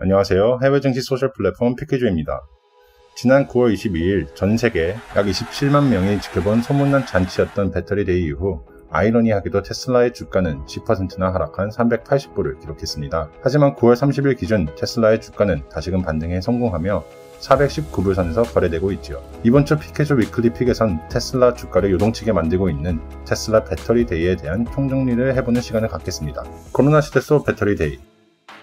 안녕하세요. 해외 증시 소셜 플랫폼 피케조입니다. 지난 9월 22일 전 세계 약 27만 명이 지켜본 소문난 잔치였던 배터리 데이 이후 아이러니하게도 테슬라의 주가는 10%나 하락한 380불을 기록했습니다. 하지만 9월 30일 기준 테슬라의 주가는 다시금 반등에 성공하며 419불 선에서 거래되고 있지요. 이번 주 피케조 위클리 픽에선 테슬라 주가를 요동치게 만들고 있는 테슬라 배터리 데이에 대한 총정리를 해보는 시간을 갖겠습니다. 코로나 시대 속 배터리 데이.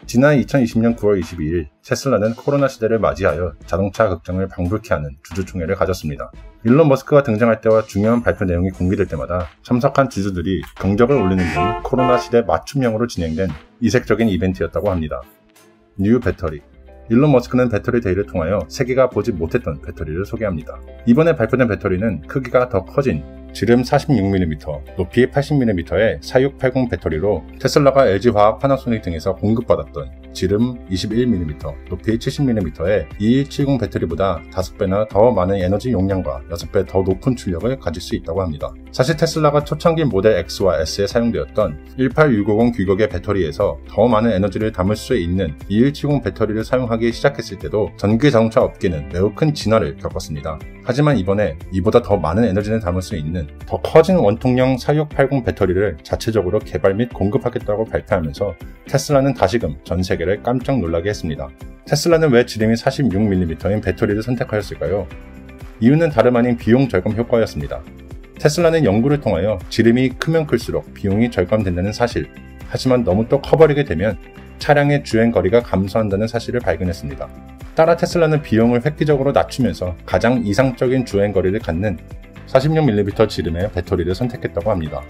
지난 2020년 9월 22일 테슬라는 코로나 시대를 맞이하여 자동차 극장을 방불케 하는 주주총회를 가졌습니다. 일론 머스크가 등장할 때와 중요한 발표 내용이 공개될 때마다 참석한 주주들이 경적을 울리는 등 코로나 시대 맞춤형으로 진행된 이색적인 이벤트였다고 합니다. 뉴 배터리. 일론 머스크는 배터리 데이를 통하여 세계가 보지 못했던 배터리를 소개합니다. 이번에 발표된 배터리는 크기가 더 커진 지름 46mm, 높이 80mm의 4680 배터리로 테슬라가 LG화학, 파나소닉 등에서 공급받았던 지름 21mm, 높이 70mm의 2170 배터리보다 5배나 더 많은 에너지 용량과 6배 더 높은 출력을 가질 수 있다고 합니다. 사실 테슬라가 초창기 모델 X와 S에 사용되었던 18650 규격의 배터리에서 더 많은 에너지를 담을 수 있는 2170 배터리를 사용하기 시작했을 때도 전기 자동차 업계는 매우 큰 진화를 겪었습니다. 하지만 이번에 이보다 더 많은 에너지를 담을 수 있는 더 커진 원통형 4680 배터리를 자체적으로 개발 및 공급하겠다고 발표하면서 테슬라는 다시금 전 세계를 깜짝 놀라게 했습니다. 테슬라는 왜 지름이 46mm인 배터리를 선택하였을까요? 이유는 다름 아닌 비용 절감 효과였습니다. 테슬라는 연구를 통하여 지름이 크면 클수록 비용이 절감된다는 사실, 하지만 너무 또 커버리게 되면 차량의 주행거리가 감소한다는 사실을 발견했습니다. 따라 테슬라는 비용을 획기적으로 낮추면서 가장 이상적인 주행거리를 갖는 46mm 지름의 배터리를 선택했다고 합니다.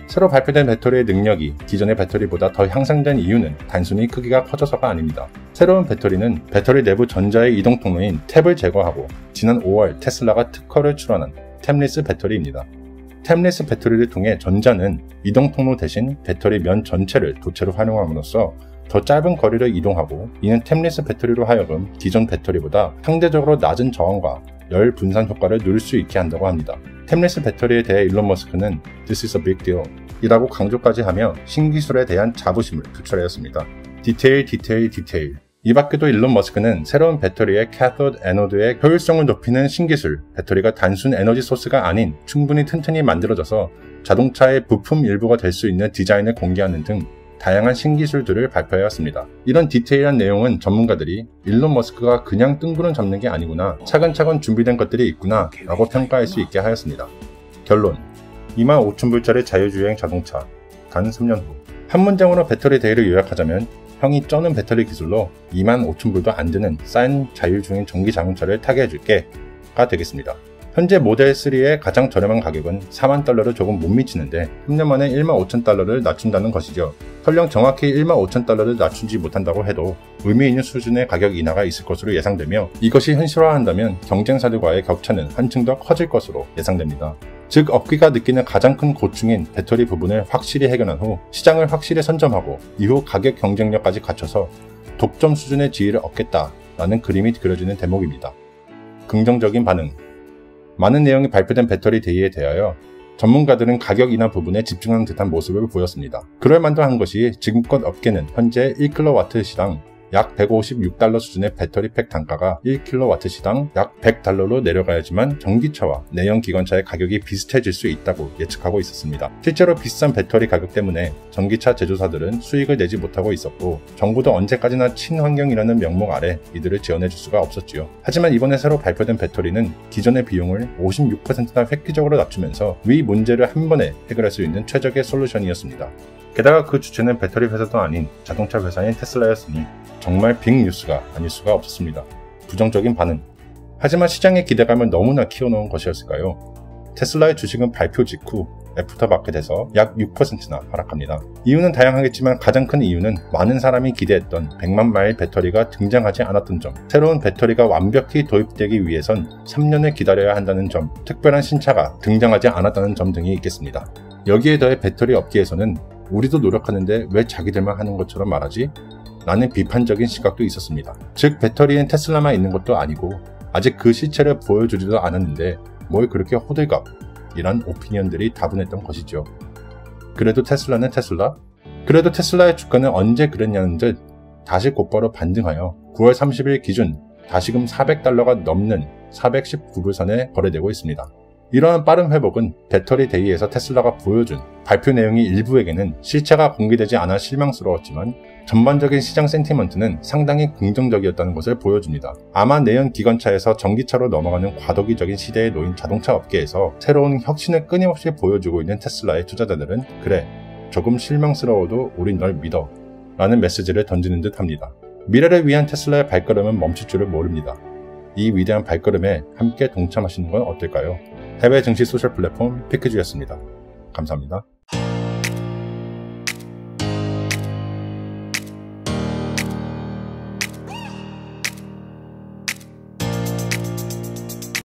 새로 발표된 배터리의 능력이 기존의 배터리보다 더 향상된 이유는 단순히 크기가 커져서가 아닙니다. 새로운 배터리는 배터리 내부 전자의 이동 통로인 탭을 제거하고 지난 5월 테슬라가 특허를 출원한 탭리스 배터리입니다. 탭리스 배터리를 통해 전자는 이동 통로 대신 배터리 면 전체를 도체로 활용함으로써 더 짧은 거리를 이동하고, 이는 탭리스 배터리로 하여금 기존 배터리보다 상대적으로 낮은 저항과 열 분산 효과를 누릴 수 있게 한다고 합니다. 탭리스 배터리에 대해 일론 머스크는 This is a big deal 이라고 강조까지 하며 신기술에 대한 자부심을 표출하였습니다. 디테일. 이 밖에도 일론 머스크는 새로운 배터리의 캐소드, 애노드의 효율성을 높이는 신기술, 배터리가 단순 에너지 소스가 아닌 충분히 튼튼히 만들어져서 자동차의 부품 일부가 될 수 있는 디자인을 공개하는 등 다양한 신기술들을 발표하였습니다. 이런 디테일한 내용은 전문가들이 일론 머스크가 그냥 뜬구름 잡는 게 아니구나, 차근차근 준비된 것들이 있구나 라고 평가할 수 있게 하였습니다. 결론. 25,000불짜리 자율주행 자동차 단 3년 후. 한 문장으로 배터리 데이를 요약하자면 형이 쩌는 배터리 기술로 25,000불도 안 드는 싼 자율주행 전기 자동차를 타게 해줄게 가 되겠습니다. 현재 모델 3의 가장 저렴한 가격은 4만 달러를 조금 못 미치는데 3년 만에 15,000달러를 낮춘다는 것이죠. 설령 정확히 15,000달러를 낮추지 못한다고 해도 의미 있는 수준의 가격 인하가 있을 것으로 예상되며, 이것이 현실화한다면 경쟁사들과의 격차는 한층 더 커질 것으로 예상됩니다. 즉, 업계가 느끼는 가장 큰 고충인 배터리 부분을 확실히 해결한 후 시장을 확실히 선점하고 이후 가격 경쟁력까지 갖춰서 독점 수준의 지위를 얻겠다라는 그림이 그려지는 대목입니다. 긍정적인 반응. 많은 내용이 발표된 배터리 데이에 대하여 전문가들은 가격 인하 부분에 집중하는 듯한 모습을 보였습니다. 그럴 만도 한 것이 지금껏 업계는 현재 1kW시당 약 156달러 수준의 배터리 팩 단가가 1kW시당 약 100달러로 내려가야지만 전기차와 내연 기관차의 가격이 비슷해질 수 있다고 예측하고 있었습니다. 실제로 비싼 배터리 가격 때문에 전기차 제조사들은 수익을 내지 못하고 있었고, 정부도 언제까지나 친환경이라는 명목 아래 이들을 지원해줄 수가 없었지요. 하지만 이번에 새로 발표된 배터리는 기존의 비용을 56%나 획기적으로 낮추면서 위 문제를 한 번에 해결할 수 있는 최적의 솔루션이었습니다. 게다가 그 주체는 배터리 회사도 아닌 자동차 회사인 테슬라였으니 정말 빅 뉴스가 아닐 수가 없었습니다. 부정적인 반응. 하지만 시장의 기대감을 너무나 키워놓은 것이었을까요? 테슬라의 주식은 발표 직후 애프터마켓에서 약 6%나 하락합니다. 이유는 다양하겠지만 가장 큰 이유는 많은 사람이 기대했던 100만 마일 배터리가 등장하지 않았던 점, 새로운 배터리가 완벽히 도입되기 위해선 3년을 기다려야 한다는 점, 특별한 신차가 등장하지 않았다는 점 등이 있겠습니다. 여기에 더해 배터리 업계에서는 우리도 노력하는데 왜 자기들만 하는 것처럼 말하지? 라는 비판적인 시각도 있었습니다. 즉, 배터리엔 테슬라만 있는 것도 아니고 아직 그 실체를 보여주지도 않았는데 뭘 그렇게 호들갑 이란 오피니언들이 다분했던 것이죠. 그래도 테슬라는 테슬라? 그래도 테슬라의 주가는 언제 그랬냐는 듯 다시 곧바로 반등하여 9월 30일 기준 다시금 $400가 넘는 419불 선에 거래되고 있습니다. 이러한 빠른 회복은 배터리 데이에서 테슬라가 보여준 발표 내용이 일부에게는 실체가 공개되지 않아 실망스러웠지만 전반적인 시장 센티먼트는 상당히 긍정적이었다는 것을 보여줍니다. 아마 내연 기관차에서 전기차로 넘어가는 과도기적인 시대에 놓인 자동차 업계에서 새로운 혁신을 끊임없이 보여주고 있는 테슬라의 투자자들은 그래, 조금 실망스러워도 우린 널 믿어 라는 메시지를 던지는 듯 합니다. 미래를 위한 테슬라의 발걸음은 멈출 줄을 모릅니다. 이 위대한 발걸음에 함께 동참하시는 건 어떨까요? 해외 증시 소셜 플랫폼 피크주였습니다. 감사합니다.